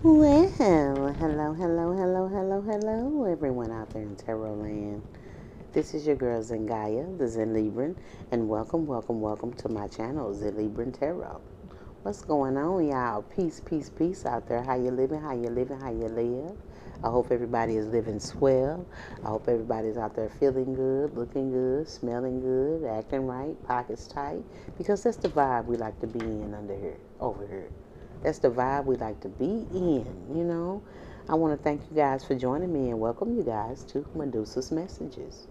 Well, hello, everyone out there in Tarot Land. This is your girl Zengaya, the Zen Libran, and welcome to my channel, Zen Libran Tarot. What's going on, y'all? Peace out there. How you living? How you live? I hope everybody is living swell. I hope everybody's out there feeling good, looking good, smelling good, acting right, pockets tight, because that's the vibe we like to be in over here. That's the vibe we like to be in. I want to thank you guys for joining me and welcome you guys to Medusa'S Messages.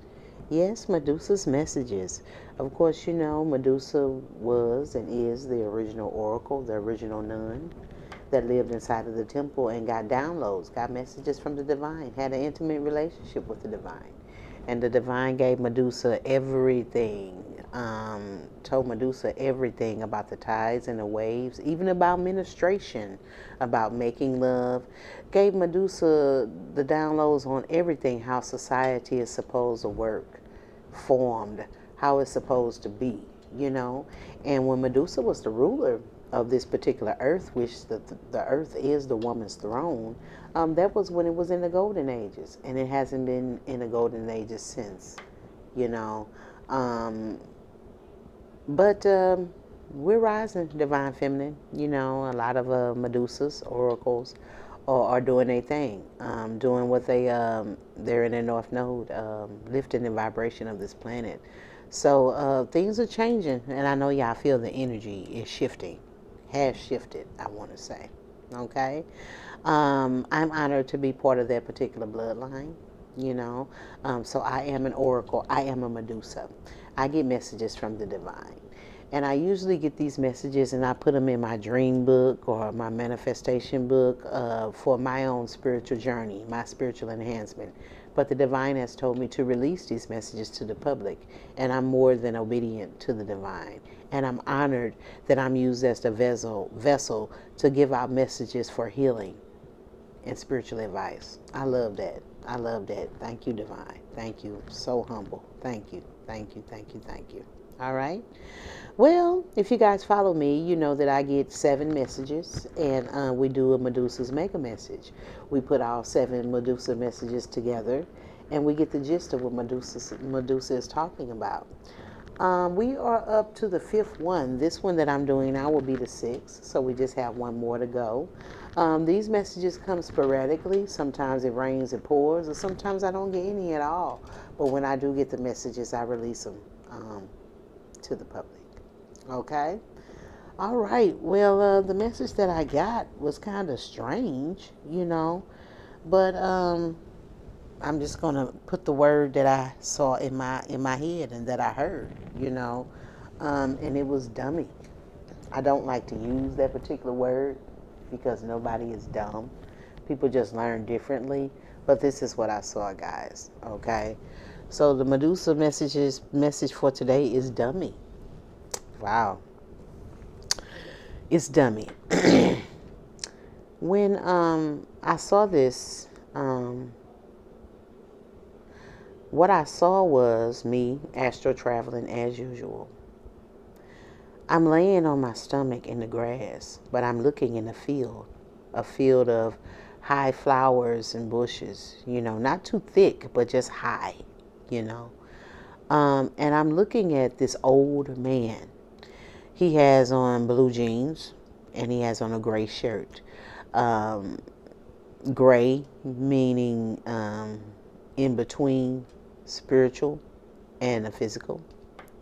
Yes, Medusa'S Messages. Of course, Medusa was and is the original oracle, the original nun that lived inside of the temple and got downloads, got messages from the divine, had an intimate relationship with the divine. And the divine gave Medusa everything, told Medusa everything about the tides and the waves, even about ministration, about making love, gave Medusa the downloads on everything, how society is supposed to work, formed, how it's supposed to be. And when Medusa was the ruler of this particular earth, which the earth is the woman's throne, that was when it was in the golden ages, and it hasn't been in the golden ages since, you know. But we're rising, divine feminine. A lot of Medusas, oracles, are doing their thing, doing what they're in their north node, lifting the vibration of this planet. So things are changing, and I know y'all feel the energy is shifting, has shifted, I want to say. Okay? I'm honored to be part of that particular bloodline, you know. So I am an oracle, I am a Medusa. I get messages from the divine. And I usually get these messages and I put them in my dream book or my manifestation book for my own spiritual journey, my spiritual enhancement. But the divine has told me to release these messages to the public, and I'm more than obedient to the divine. And I'm honored that I'm used as the vessel to give out messages for healing and spiritual advice. I love that. I love that. Thank you, divine. Thank you. So humble. Thank you. Thank you. Thank you. Thank you. All right. Well, if you guys follow me, you know that I get 7 messages, and we do a Medusa's Mega Message. We put all 7 Medusa messages together, and we get the gist of what Medusa is talking about. We are up to the 5th one. This one that I'm doing now will be the 6th, so we just have one more to go. These messages come sporadically. Sometimes it rains and pours, or sometimes I don't get any at all. But when I do get the messages, I release them to the public. Okay? All right. Well, the message that I got was kind of strange, but I'm just gonna put the word that I saw in my head and that I heard, and it was dummy. I don't like to use that particular word because nobody is dumb. People just learn differently. But this is what I saw, guys. Okay, so the Medusa message for today is dummy. Wow, it's dummy. When I saw this, what I saw was me astro traveling as usual. I'm laying on my stomach in the grass, but I'm looking in a field of high flowers and bushes, not too thick, but just high. And I'm looking at this old man. He has on blue jeans and he has on a gray shirt. Gray meaning in between spiritual and the physical.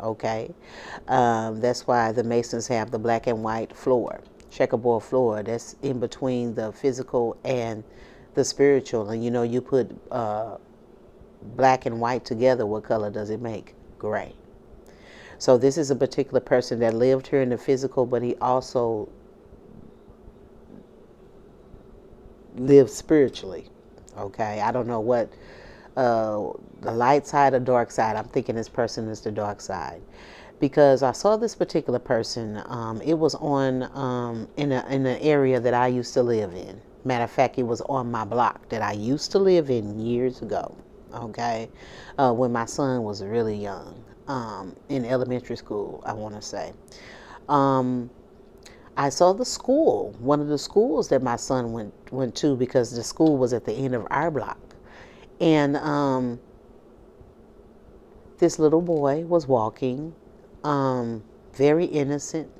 Okay, that's why the Masons have the black and white floor, checkerboard floor. That's in between the physical and the spiritual. And you put black and white together, what color does it make? Gray. So this is a particular person that lived here in the physical, but he also lived spiritually. Okay, I don't know what the light side or dark side. I'm thinking this person is the dark side because I saw this particular person. It was on in an area that I used to live in. Matter of fact, it was on my block that I used to live in years ago. Okay, when my son was really young, in elementary school, I want to say. I I saw the school, one of the schools that my son went to, because the school was at the end of our block. And this little boy was walking, very innocent,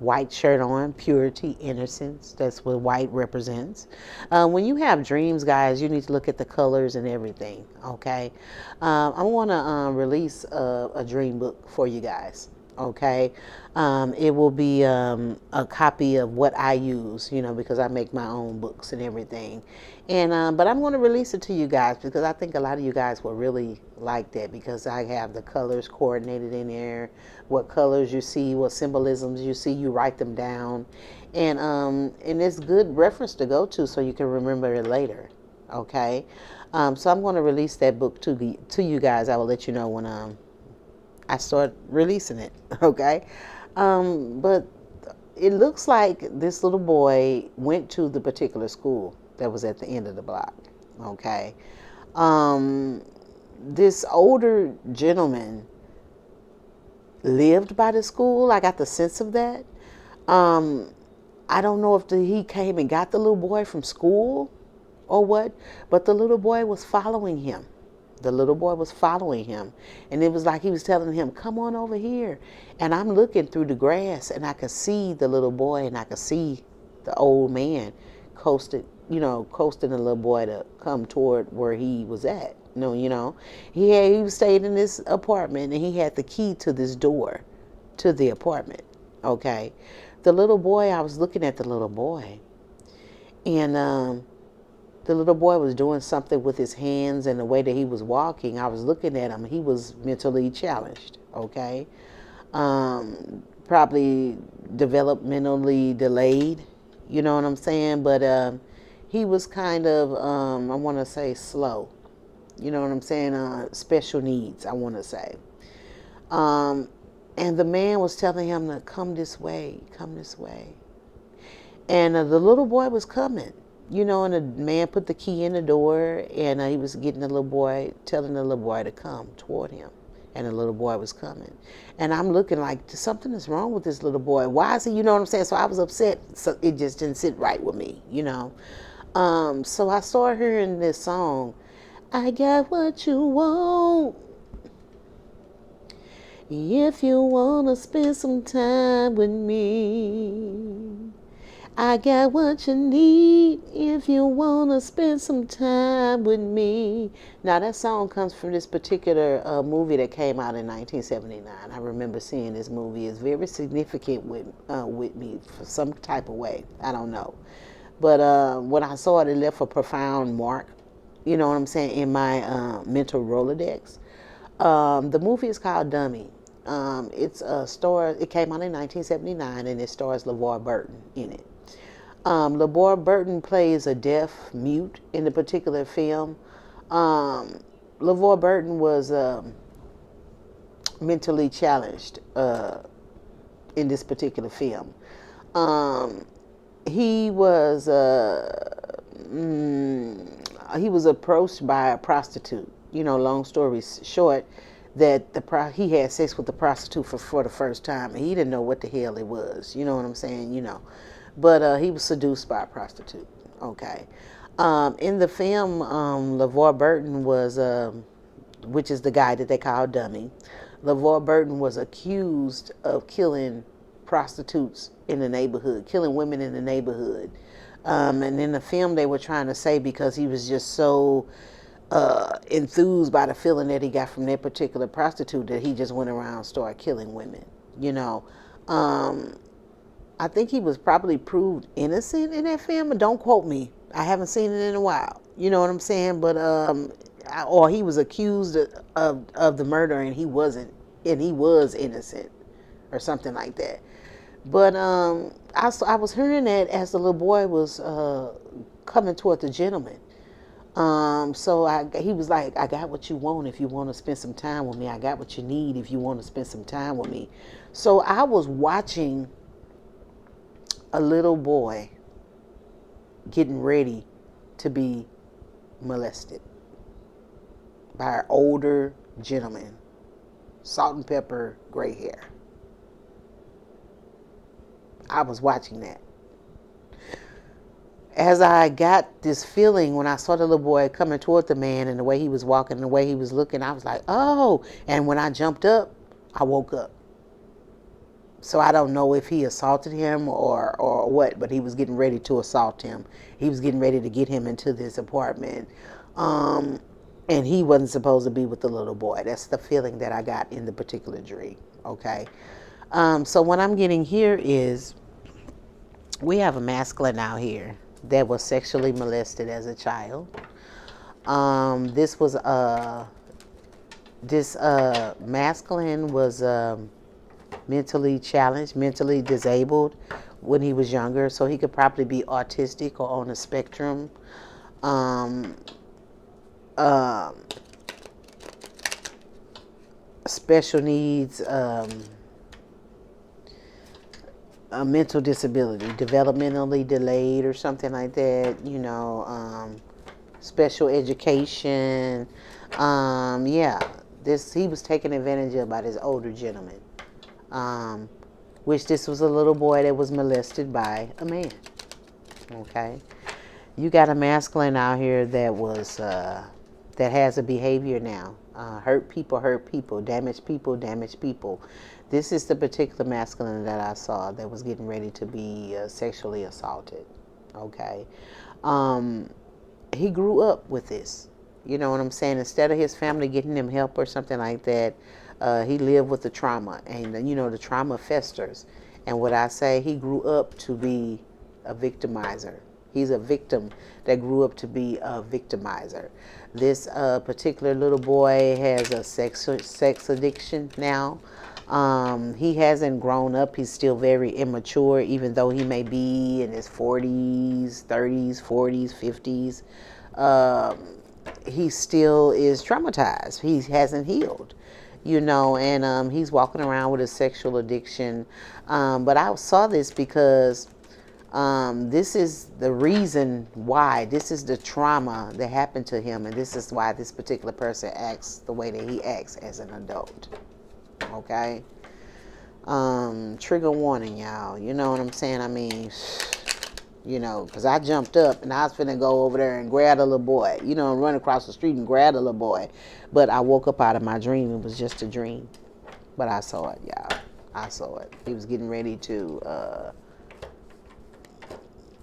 white shirt on, purity, innocence. That's what white represents. When you have dreams, guys, you need to look at the colors and everything, okay? I want to release a dream book for you guys, okay? It will be a copy of what I use, because I make my own books and everything. And but I'm going to release it to you guys because I think a lot of you guys will really like that, because I have the colors coordinated in there, what colors you see, what symbolisms you see, you write them down, and it's good reference to go to so you can remember it later. Okay, so I'm going to release that book to you guys. I will let you know when I start releasing it. Okay, but it looks like this little boy went to the particular school that was at the end of the block. Okay, this older gentleman lived by the school. I got the sense of that. I don't know if he came and got the little boy from school or what, but the little boy was following him. The little boy was following him. And it was like he was telling him, come on over here. And I'm looking through the grass and I could see the little boy and I could see the old man coasting the little boy to come toward where he was at. He stayed in this apartment and he had the key to this door to the apartment. Okay. The little boy, I was looking at the little boy, and the little boy was doing something with his hands, and the way that he was walking, I was looking at him. He was mentally challenged. Okay. Probably developmentally delayed, you know what I'm saying? But he was kind of, I want to say, slow. You know what I'm saying? Special needs, I want to say. And the man was telling him to come this way, come this way. And the little boy was coming, and the man put the key in the door, and he was getting telling the little boy to come toward him. And the little boy was coming. And I'm looking like, something is wrong with this little boy. Why is he, you know what I'm saying? So I was upset. So it just didn't sit right with me, So I started hearing this song, I got what you want. If you want to spend some time with me, I got what you need. If you want to spend some time with me. Now, that song comes from this particular movie that came out in 1979. I remember seeing this movie. It's very significant with me for some type of way. I don't know. But when I saw it, it left a profound mark, you know what I'm saying, in my mental Rolodex. The movie is called Dummy. It came out in 1979, and it stars LeVar Burton in it. LeVar Burton plays a deaf mute in the particular film. LeVar Burton was mentally challenged in this particular film. He was approached by a prostitute. Long story short, that he had sex with the prostitute for the first time, and he didn't know what the hell it was. You know what I'm saying? But he was seduced by a prostitute. Okay. In the film, LeVar Burton was, which is the guy that they call Dummy. LeVar Burton was accused of killing prostitutes in the neighborhood, killing women in the neighborhood. And in the film, they were trying to say because he was just so enthused by the feeling that he got from that particular prostitute that he just went around and started killing women. I think he was probably proved innocent in that film, but don't quote me. I haven't seen it in a while. You know what I'm saying? But or he was accused of the murder and he wasn't, and he was innocent or something like that. But I was hearing that as the little boy was coming toward the gentleman. So he was like, I got what you want if you want to spend some time with me. I got what you need if you want to spend some time with me. So I was watching a little boy getting ready to be molested by an older gentleman, salt and pepper, gray hair. I was watching that. As I got this feeling when I saw the little boy coming toward the man and the way he was walking and the way he was looking, I was like, oh. And when I jumped up, I woke up. So I don't know if he assaulted him or what, but he was getting ready to assault him. He was getting ready to get him into this apartment. Um, and he wasn't supposed to be with the little boy. That's the feeling that I got in the particular dream. Okay. So what I'm getting here is we have a masculine out here that was sexually molested as a child. This was this masculine was mentally challenged, mentally disabled when he was younger, so he could probably be autistic or on a spectrum. Um, um, Special needs, a mental disability, developmentally delayed or something like that, special education. Yeah, this he was taken advantage of by this older gentleman. Which this was a little boy that was molested by a man. Okay, you got a masculine out here that was that has a behavior now. Hurt people, damage people. This is the particular masculine that I saw that was getting ready to be sexually assaulted. Okay, he grew up with this. You know what I'm saying? Instead of his family getting him help or something like that, he lived with the trauma, and the trauma festers. And what I say, he grew up to be a victimizer. He's a victim that grew up to be a victimizer. This particular little boy has a sex addiction now. He hasn't grown up. He's still very immature, even though he may be in his 40s, 30s, 40s, 50s. He still is traumatized. He hasn't healed, and he's walking around with a sexual addiction. But I saw this because this is the reason why. This is the trauma that happened to him, and this is why this particular person acts the way that he acts as an adult. Okay? Trigger warning, y'all. You know what I'm saying? I mean, because I jumped up and I was finna go over there and grab a little boy, and run across the street and grab a little boy. But I woke up out of my dream. It was just a dream. But I saw it, y'all. I saw it. He was getting ready to,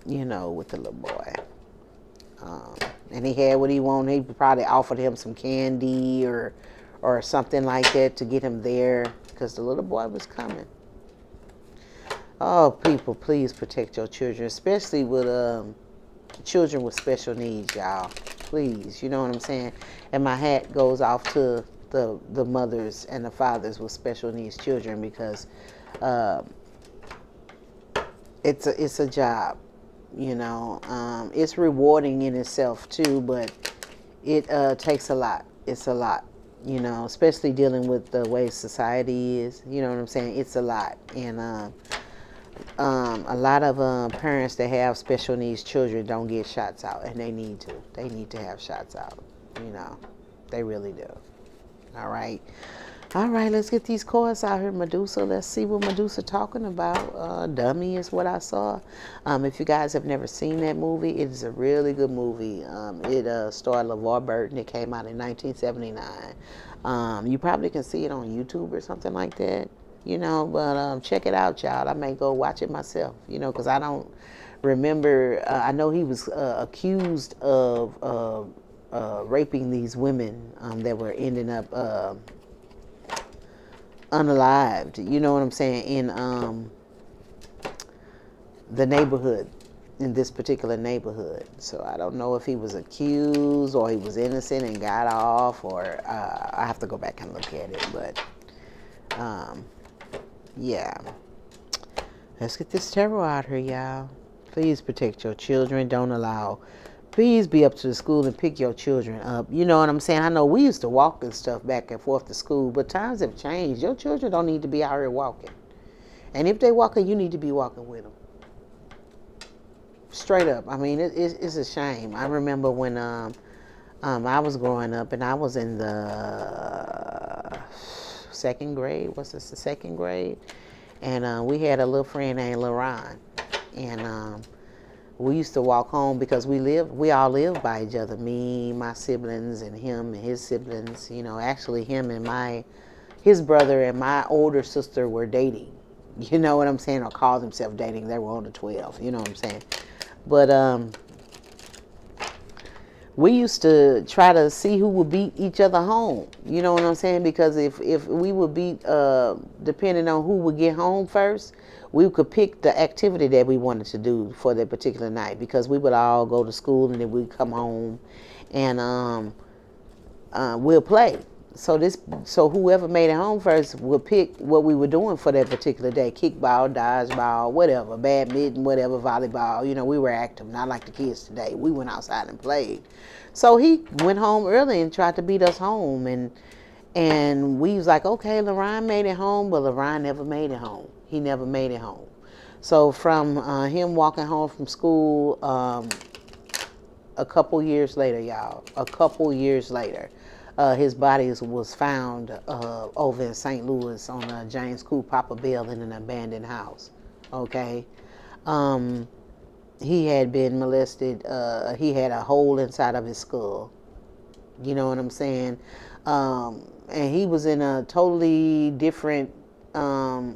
with the little boy. And he had what he wanted. He probably offered him some candy or something like that to get him there because the little boy was coming. Oh, people, please protect your children, especially with children with special needs, y'all. Please, you know what I'm saying? And my hat goes off to the mothers and the fathers with special needs children because it's a job, It's rewarding in itself too, but it takes a lot. It's a lot, especially dealing with the way society is. You know what I'm saying? It's a lot, and a lot of parents that have special needs children don't get shots out, and they need to. They need to have shots out. They really do. All right, let's get these cards out here, Medusa. Let's see what Medusa talking about. Dummy is what I saw. If you guys have never seen that movie, it is a really good movie. It starred LeVar Burton. It came out in 1979. You probably can see it on YouTube or something like that. But check it out, child. I may go watch it myself, because I don't remember. I know he was accused of raping these women that were ending up unalived, you know what I'm saying, in the neighborhood, in this particular neighborhood. So I don't know if he was accused or he was innocent and got off, or I have to go back and look at it, but yeah. Let's get this tarot out here, y'all. Please protect your children. Please be up to the school and pick your children up. You know what I'm saying? I know we used to walk and stuff back and forth to school, but times have changed. Your children don't need to be out here walking. And if they walking, you need to be walking with them. Straight up. I mean, it's a shame. I remember when I was growing up and I was in the second grade. What's this? The second grade? And we had a little friend named LaRon. And we used to walk home because we all lived by each other. Me, my siblings, and him and his siblings. You know, actually him and his brother and my older sister were dating. You know what I'm saying? Or called themselves dating. They were on the 12. You know what I'm saying? But we used to try to see who would beat each other home. You know what I'm saying? Because if we would beat, depending on who would get home first, we could pick the activity that we wanted to do for that particular night. Because we would all go to school and then we'd come home, and we'll play. So whoever made it home first would pick what we were doing for that particular day: kickball, dodgeball, whatever, badminton, whatever, volleyball. You know, we were active, not like the kids today. We went outside and played. So he went home early and tried to beat us home, and we was like, okay, LaRon made it home, but LaRon never made it home. He never made it home. So from him walking home from school, a couple years later, y'all, his body was found over in St. Louis on James Coop Papa Bell in an abandoned house. Okay. He had been molested. He had a hole inside of his skull. You know what I'm saying? And he was in a totally different a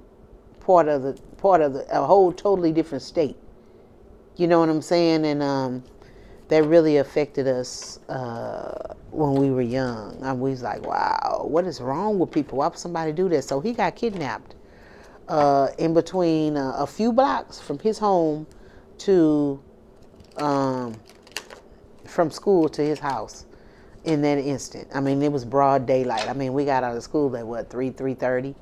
whole totally different state. You know what I'm saying? And that really affected us when we were young. We was like, wow, what is wrong with people? Why would somebody do that? So he got kidnapped in between a few blocks from his home to from school to his house in that instant. I mean, it was broad daylight. I mean, we got out of school at what, 3:30?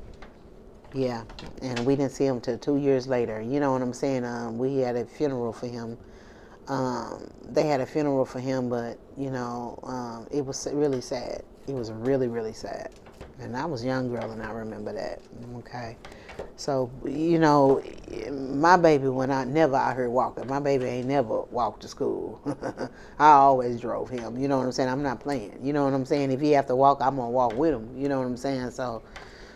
Yeah, and we didn't see him till 2 years later. You know what I'm saying? We had a funeral for him. They had a funeral for him, but you know, it was really sad. It was really, really sad. And I was a young girl, and I remember that. Okay, so you know, my baby never out here walking. My baby ain't never walked to school. I always drove him. You know what I'm saying? I'm not playing. You know what I'm saying? If he have to walk, I'm gonna walk with him. You know what I'm saying? So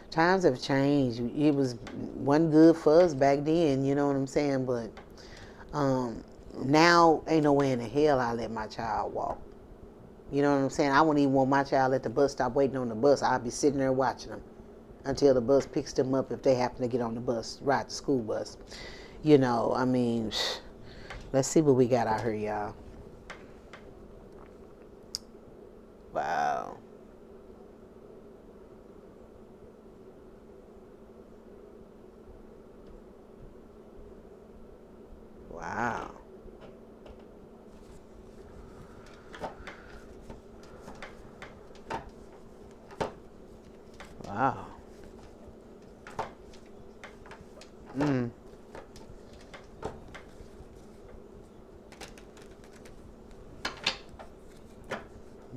times have changed. It was one good for us back then. You know what I'm saying? But now ain't no way in the hell I let my child walk. You know what I'm saying? I wouldn't even want my child at the bus stop waiting on the bus. I'd be sitting there watching them until the bus picks them up if they happen to get on the bus, ride the school bus. You know, I mean, let's see what we got out here, y'all. Wow. Wow. Wow. Mm.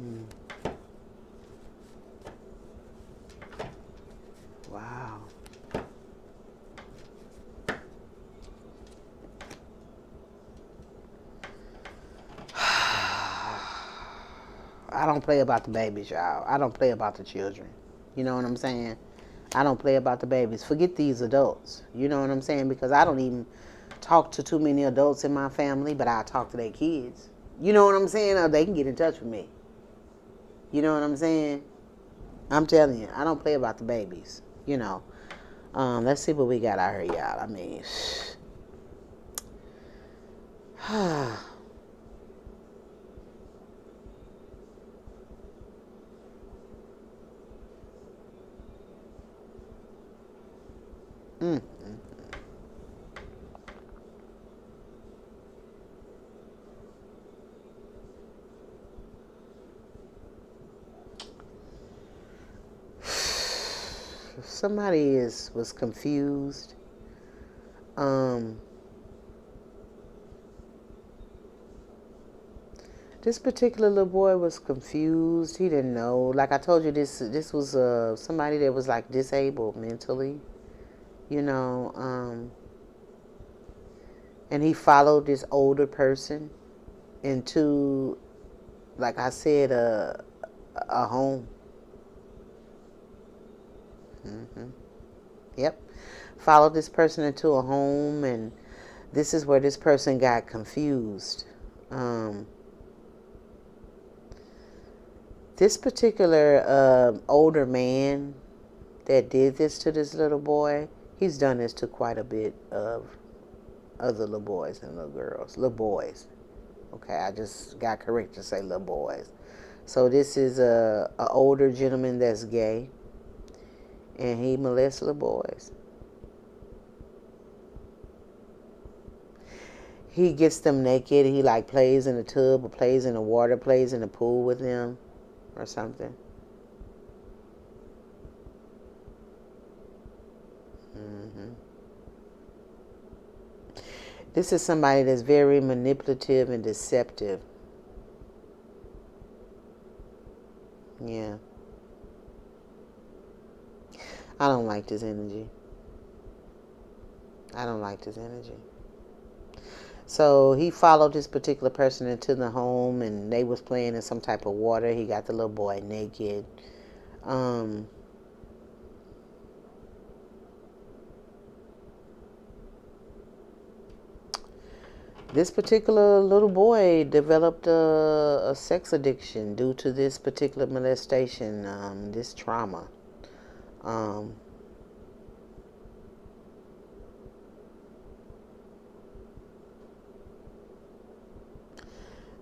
Mm. Wow. I don't play about the babies, y'all. I don't play about the children. You know what I'm saying? I don't play about the babies. Forget these adults. You know what I'm saying? Because I don't even talk to too many adults in my family, but I talk to their kids. You know what I'm saying? Or they can get in touch with me. You know what I'm saying? I'm telling you, I don't play about the babies. You know. Let's see what we got out here, y'all. I mean, mm. If somebody was confused, this particular little boy was confused. He didn't know. Like I told you, this was somebody that was like disabled mentally, you know. And he followed this older person into, like I said, a home. Mm-hmm. Yep. followed this person into a home, and this is where this person got confused. Um, this particular older man that did this to this little boy, he's done this to quite a bit of other little boys and little girls. Little boys. Okay, I just got correct to say little boys. So this is a older gentleman that's gay, and he molests little boys. He gets them naked. He like plays in the tub or plays in the water, plays in the pool with them or something. hmm This is somebody that's very manipulative and deceptive. Yeah. I don't like this energy. I don't like this energy. So he followed this particular person into the home, and they was playing in some type of water. He got the little boy naked. Um, this particular little boy developed a sex addiction due to this particular molestation, this trauma. Um,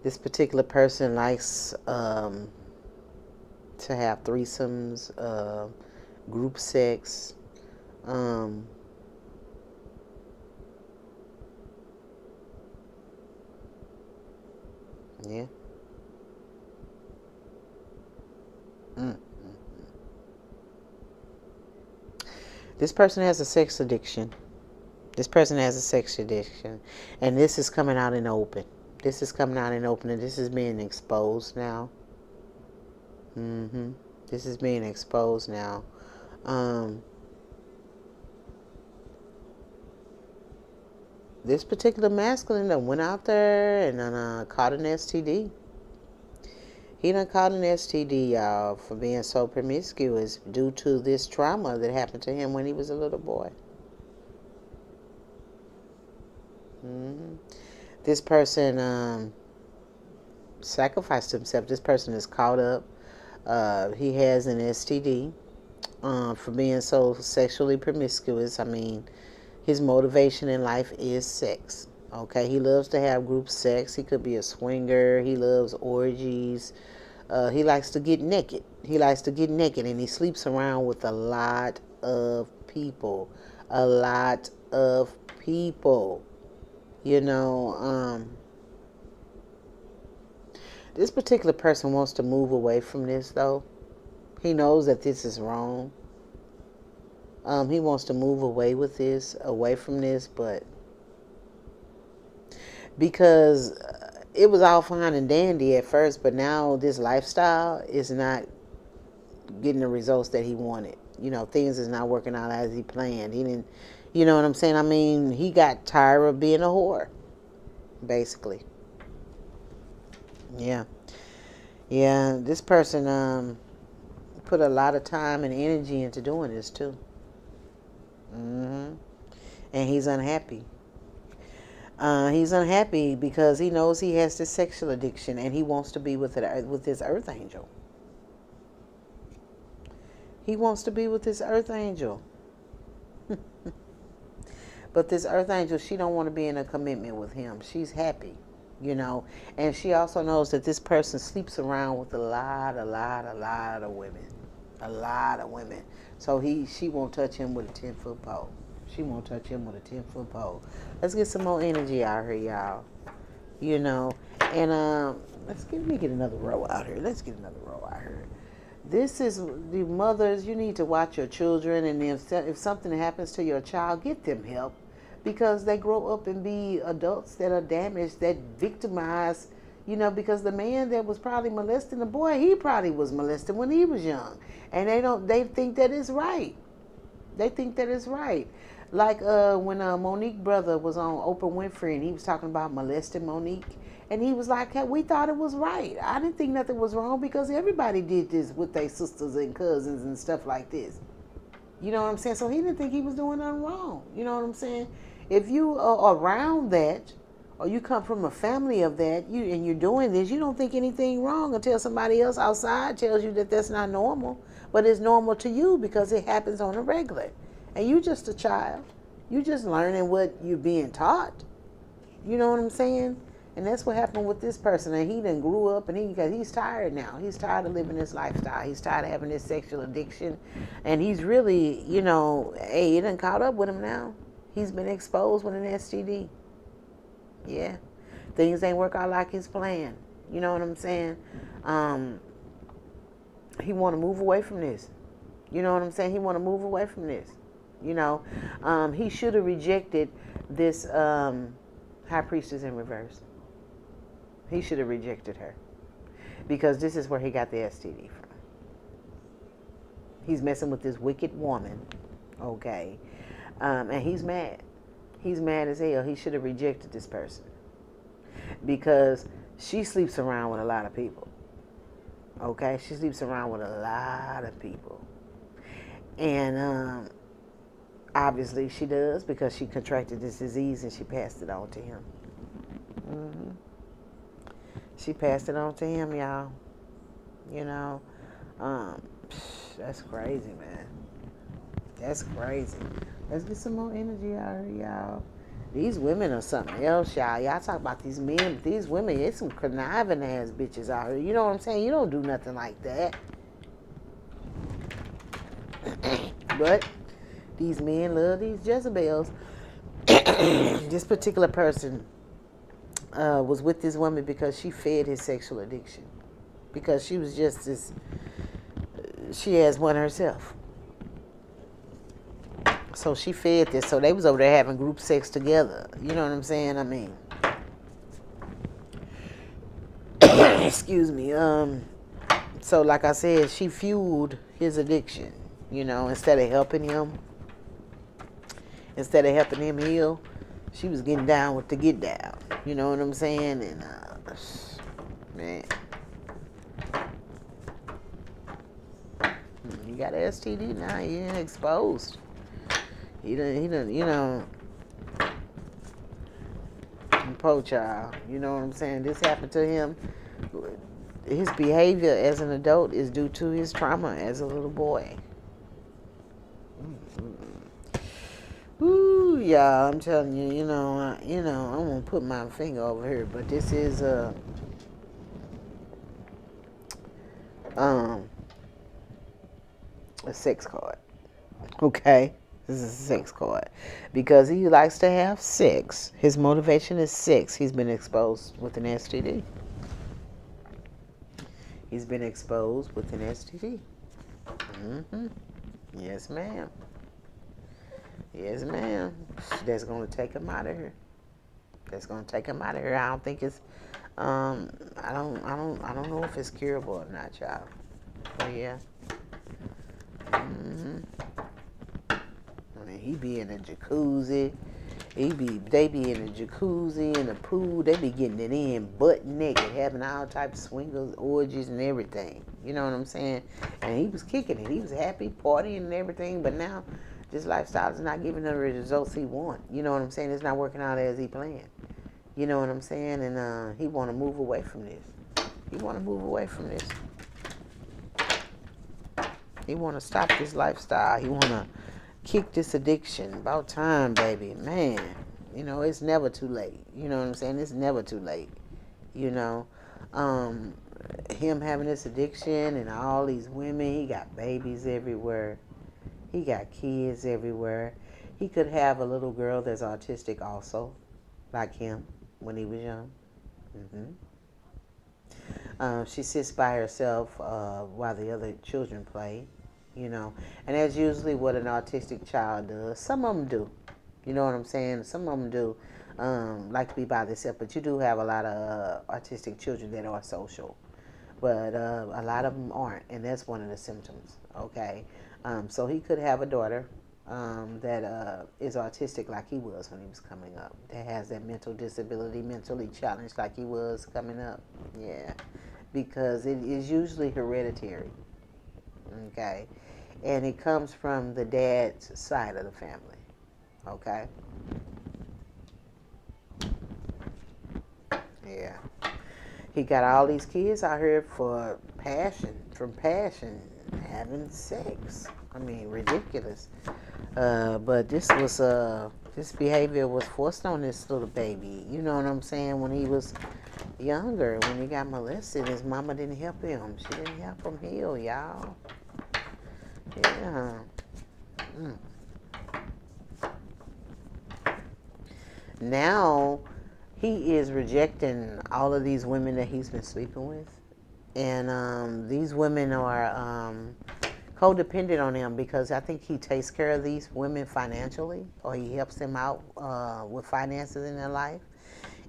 this particular person likes to have threesomes, group sex. Um, yeah. Mm. This person has a sex addiction. This person has a sex addiction, and this is coming out in the open. This is coming out in the open, and this is being exposed now. This is being exposed now. Um, this particular masculine that went out there and caught an STD. He done caught an STD, y'all, for being so promiscuous due to this trauma that happened to him when he was a little boy. This person sacrificed himself. This person is caught up. He has an STD for being so sexually promiscuous. I mean, his motivation in life is sex. Okay, he loves to have group sex. He could be a swinger. He loves orgies. He likes to get naked. He likes to get naked, and he sleeps around with a lot of people. A lot of people. You know, this particular person wants to move away from this, though. He knows that this is wrong. He wants to move away from this, but because it was all fine and dandy at first, but now this lifestyle is not getting the results that he wanted. You know, things is not working out as he planned. He didn't, you know what I'm saying? I mean, he got tired of being a whore, basically. Yeah. Yeah, this person put a lot of time and energy into doing this too. And he's unhappy. He's unhappy because he knows he has this sexual addiction, and he wants to be with his earth angel. He wants to be with his earth angel. But this earth angel, she don't want to be in a commitment with him. She's happy, you know. And she also knows that this person sleeps around with a lot of women. A lot of women. So she won't touch him with a 10-foot pole. She won't touch him with a 10-foot pole. Let's get some more energy out here, y'all. You know. And let me get another row out here. Let's get another row out here. This is the mothers. You need to watch your children, and if something happens to your child, get them help, because they grow up and be adults that are damaged, that victimize. You know, because the man that was probably molesting the boy, he probably was molested when he was young, and they think that it's right. They think that it's right. Like when Monique brother was on Oprah Winfrey, and he was talking about molesting Monique. And he was like, hey, we thought it was right. I didn't think nothing was wrong because everybody did this with their sisters and cousins and stuff like this. You know what I'm saying? So he didn't think he was doing nothing wrong. You know what I'm saying? If you are around that, or you come from a family of that, and you're doing this, you don't think anything wrong until somebody else outside tells you that that's not normal. But it's normal to you because it happens on a regular. And you just a child. You just learning what you're being taught. You know what I'm saying? And that's what happened with this person. And he done grew up, and he's tired now. He's tired of living this lifestyle. He's tired of having this sexual addiction. And he's really, hey, it done caught up with him now. He's been exposed with an STD. Yeah. Things ain't work out like his plan. You know what I'm saying? He want to move away from this. You know what I'm saying? He want to move away from this. He should have rejected this high priestess in reverse. He should have rejected her because this is where he got the STD from. He's messing with this wicked woman, okay? And he's mad. He's mad as hell. He should have rejected this person because she sleeps around with a lot of people, okay? She sleeps around with a lot of people. And obviously she does because she contracted this disease and she passed it on to him. Mm-hmm. She passed it on to him, y'all. That's crazy, man. That's crazy. Let's get some more energy out here, y'all. These women are something else, y'all. Y'all talk about these men, but these women, it's some conniving ass bitches out here. You know what I'm saying? You don't do nothing like that. But these men love these Jezebels. This particular person was with this woman because she fed his sexual addiction. Because she was just as, she has one herself. So she fed this. So they was over there having group sex together. You know what I'm saying? I mean, excuse me. So like I said, she fueled his addiction. Instead of helping him heal, she was getting down with the get down. You know what I'm saying? And man, you got an STD now. You ain't exposed. He done, poor child. You know what I'm saying? This happened to him. His behavior as an adult is due to his trauma as a little boy. Ooh, y'all, I'm telling you, I won't put my finger over here, but this is a sex card. Okay? This is a sex card. Because he likes to have sex. His motivation is sex. He's been exposed with an STD. He's been exposed with an STD. Mm-hmm. Yes, ma'am. Yes, ma'am. That's gonna take him out of here. That's gonna take him out of here. I don't think it's I don't know if it's curable or not, y'all. But yeah. Mm-hmm. I mean, he be in a jacuzzi. They be in a jacuzzi, in a pool. They be getting it in butt naked, having all types of swingers, orgies, and everything. You know what I'm saying? And he was kicking it. He was happy, partying and everything. But now, this lifestyle is not giving him the results he want. You know what I'm saying? It's not working out as he planned. You know what I'm saying? And he want to move away from this. He want to move away from this. He want to stop this lifestyle. He want to kick this addiction. About time, baby. Man, it's never too late. You know what I'm saying? It's never too late. Him having this addiction and all these women, he got babies everywhere. He got kids everywhere. He could have a little girl that's autistic also, like him when he was young. She sits by herself while the other children play. And that's usually what an autistic child does. Some of them do. You know what I'm saying? Some of them do like to be by themselves, but you do have a lot of autistic children that are social. But a lot of them aren't, and that's one of the symptoms, okay? So he could have a daughter that is autistic like he was when he was coming up, that has that mental disability, mentally challenged like he was coming up, yeah, because it is usually hereditary, okay? and it comes from the dad's side of the family. Okay? Yeah. He got all these kids out here from passion, having sex. I mean, ridiculous. But this behavior was forced on this little baby. You know what I'm saying? When he was younger, when he got molested, his mama didn't help him. She didn't help him heal, y'all. Yeah. Mm. Now he is rejecting all of these women that he's been sleeping with, and these women are codependent on him because I think he takes care of these women financially, or he helps them out with finances in their life.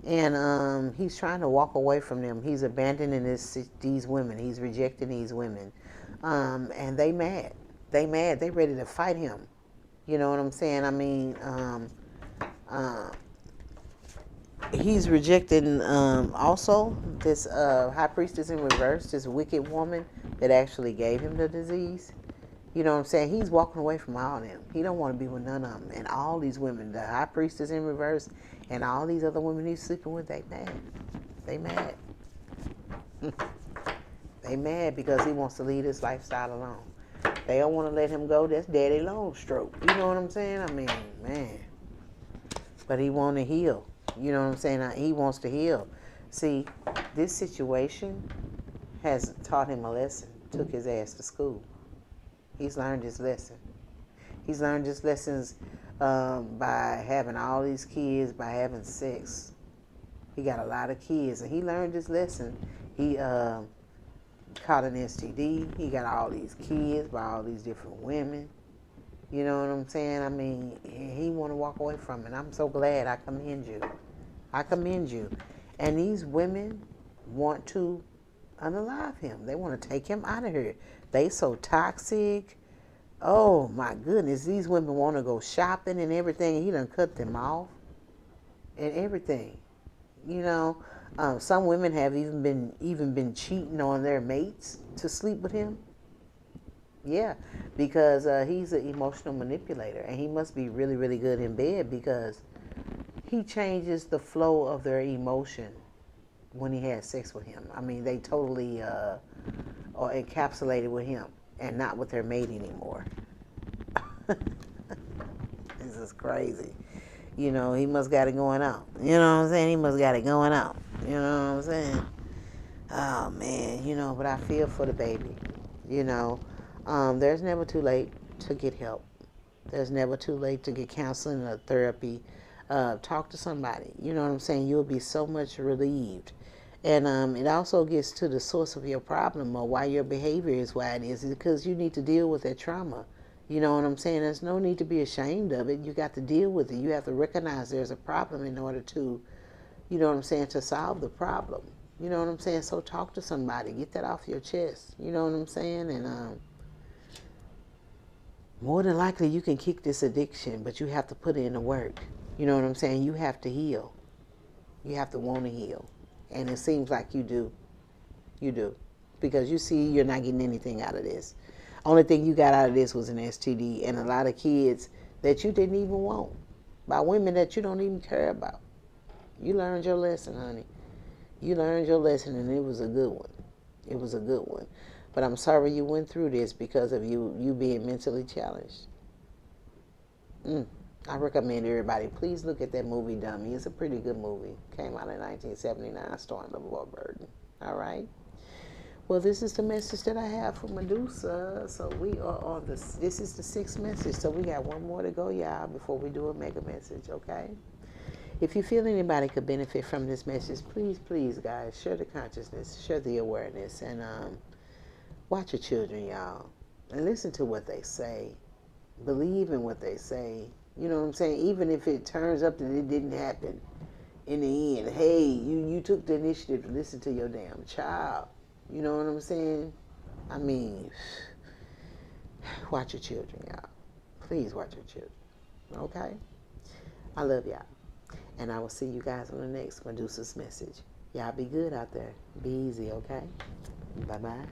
And he's trying to walk away from them. He's abandoning these women. He's rejecting these women, and they mad. They mad. They ready to fight him. You know what I'm saying? I mean, uh, he's rejecting also this high priestess in reverse, this wicked woman that actually gave him the disease. You know what I'm saying? He's walking away from all of them. He don't want to be with none of them. And all these women, the high priestess in reverse, and all these other women he's sleeping with, they mad. They mad. They mad because he wants to leave his lifestyle alone. They don't want to let him go. That's daddy long stroke. You know what I'm saying? I mean, man. But he want to heal. You know what I'm saying? He wants to heal. See, this situation has taught him a lesson. Took his ass to school. He's learned his lesson. He's learned his lessons by having all these kids, by having sex. He got a lot of kids, and he learned his lesson. He caught an STD. He got all these kids by all these different women. You know what I'm saying? I mean, he want to walk away from it. I'm so glad. I commend you. I commend you. And these women want to unalive him. They want to take him out of here. They so toxic. Oh my goodness. These women want to go shopping and everything. He done cut them off and everything. You know, some women have even been cheating on their mates to sleep with him. Yeah, because he's an emotional manipulator, and he must be really, really good in bed because he changes the flow of their emotion when he has sex with him. I mean, they totally are encapsulated with him and not with their mate anymore. This is crazy. You know, he must got it going out. You know what I'm saying? He must got it going out. You know what I'm saying? Oh, man, you know, but I feel for the baby. You know, there's never too late to get help. There's never too late to get counseling or therapy. Talk to somebody. You know what I'm saying? You'll be so much relieved. And it also gets to the source of your problem or why your behavior is why it is because you need to deal with that trauma. You know what I'm saying? There's no need to be ashamed of it. You got to deal with it. You have to recognize there's a problem in order to, you know what I'm saying, to solve the problem. You know what I'm saying? So talk to somebody. Get that off your chest. You know what I'm saying? And more than likely you can kick this addiction, but you have to put in the work. You know what I'm saying? You have to heal. You have to want to heal. And it seems like you do. You do. Because you see you're not getting anything out of this. Only thing you got out of this was an STD and a lot of kids that you didn't even want by women that you don't even care about. You learned your lesson, honey. You learned your lesson, and it was a good one. It was a good one. But I'm sorry you went through this because of you being mentally challenged. I recommend everybody, please look at that movie, Dummy. It's a pretty good movie. Came out in 1979, starring LeVar Burton. All right? Well, this is the message that I have for Medusa. So we are on this is the 6th message. So we got one more to go, y'all, before we do a mega message, okay? If you feel anybody could benefit from this message, please, guys, share the consciousness, share the awareness, and watch your children, y'all, and listen to what they say. Believe in what they say. You know what I'm saying? Even if it turns up that it didn't happen in the end, hey, you took the initiative to listen to your damn child. You know what I'm saying? I mean, watch your children, y'all. Please watch your children, okay? I love y'all. And I will see you guys on the next Medusa's message. Y'all be good out there. Be easy, okay? Bye-bye.